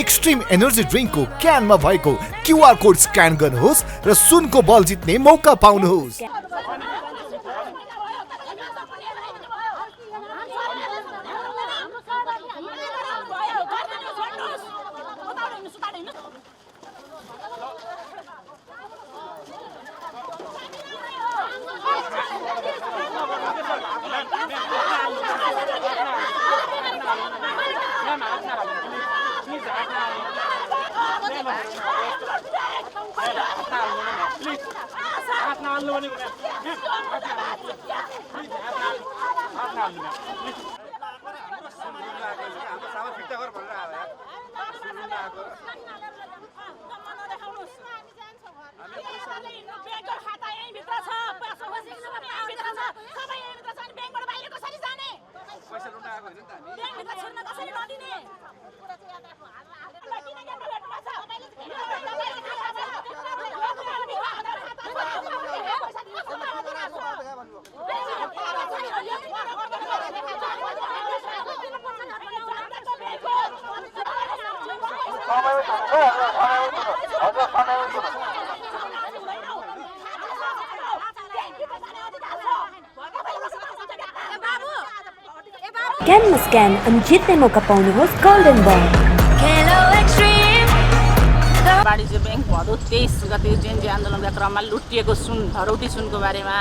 Extreme energy ड्रिङ्कको क्यानमा भएको QR code scan गर्नुहोस् र सुनको बल जित्ने मौका पाउनुहोस्। क्यानमा स्क्यान अनि जित्ने मौका पाउनुहोस् गोल्डन बल। वाणिज्य ब्याङ्क भदौ 23 गते जेएनजी आन्दोलनका क्रममा लुटिएको सुन धरौटी सुनको बारेमा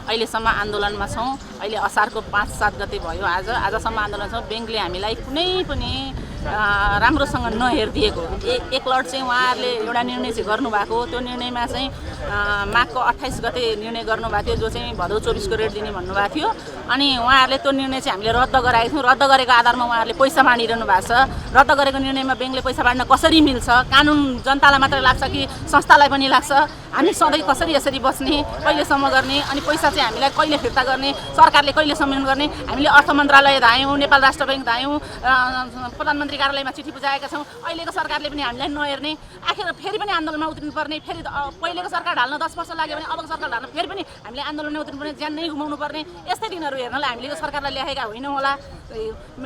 अहिलेसम्म आन्दोलनमा छौँ। अहिले असारको 5-7 गते भयो आजसम्म आन्दोलन छौँ। ब्याङ्कले हामीलाई कुनै पनि राम्रोसँग नहेरिदिएको एक लट चाहिँ उहाँहरूले एउटा निर्णय चाहिँ गर्नुभएको, त्यो निर्णयमा चाहिँ माघको 28 गते निर्णय गर्नुभएको थियो, जो चाहिँ भदौ 24 को रेट दिने भन्नुभएको थियो। अनि उहाँहरूले त्यो निर्णय चाहिँ हामीले रद्द गराएको थियौँ। रद्द गरेको आधारमा उहाँहरूले पैसा बाँडिरहनु भएको छ। रद्द गरेको निर्णयमा ब्याङ्कले पैसा बाँड्न कसरी मिल्छ? कानुन जनतालाई मात्रै लाग्छ कि संस्थालाई पनि लाग्छ? हामी सधैँ कसरी यसरी बस्ने, कहिलेसम्म गर्ने, अनि पैसा चाहिँ हामीलाई कहिले फिर्ता गर्ने, सरकारले कहिले संयोजन गर्ने? हामीले अर्थ मन्त्रालय धायौँ, नेपाल राष्ट्र ब्याङ्क धायौँ, प्रधानमन्त्री कार्यालयमा चिठी बुझाएका छौँ। अहिलेको सरकारले पनि हामीलाई नहेर्ने, आखिर फेरि पनि आन्दोलनमा उत्रिनुपर्ने। फेरि पहिलेको सरकार ढाल्न 10 वर्ष लाग्यो भने अबको सरकार ढाल्न फेरि पनि हामीले आन्दोलनमा उत्रिनुपर्ने, ज्यान नै गुमाउनु पर्ने। यस्तै दिनहरू हेर्नलाई हामीले यो सरकारलाई ल्याएका होइनौँ होला।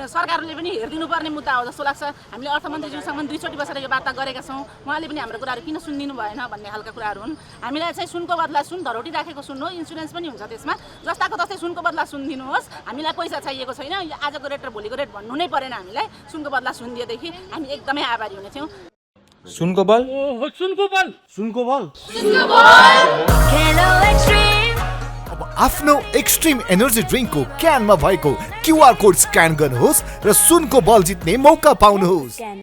सरकारले पनि हेरिदिनु पर्ने मुद्दा हो जस्तो लाग्छ। हामीले अर्थमन्त्रीज्यूसँग 2 चोटि बसेर यो वार्ता गरेका छौँ। उहाँले पनि हाम्रो कुराहरू किन सुनिदिनु भएन भन्ने खालका कुराहरू हुन्। हामीलाई चाहिँ सुनको बदला सुन धरौटी राखेको सुन हो, इन्सुरेन्स पनि हुन्छ त्यसमा। जस्ताको तस्तै सुनको बदला सुन दिनुहोस्। हामीलाई पैसा चाहिएको छैन। आजको रेट र भोलिको रेट भन्नु नै परेन हामीलाई। सुनको बदला सुन दिएदेखि हामी एकदमै आभारी हुनेछौँ। सुनको बल, सुनको बल, सुनको बल, सुनको बल। अब आफ्नो एक्सट्रिम एनर्जी ड्रिङ्कको क्यानमा भएको क्युआर कोड स्क्यान गर्नुहोस् र सुनको बल जित्ने मौका पाउनुहोस्।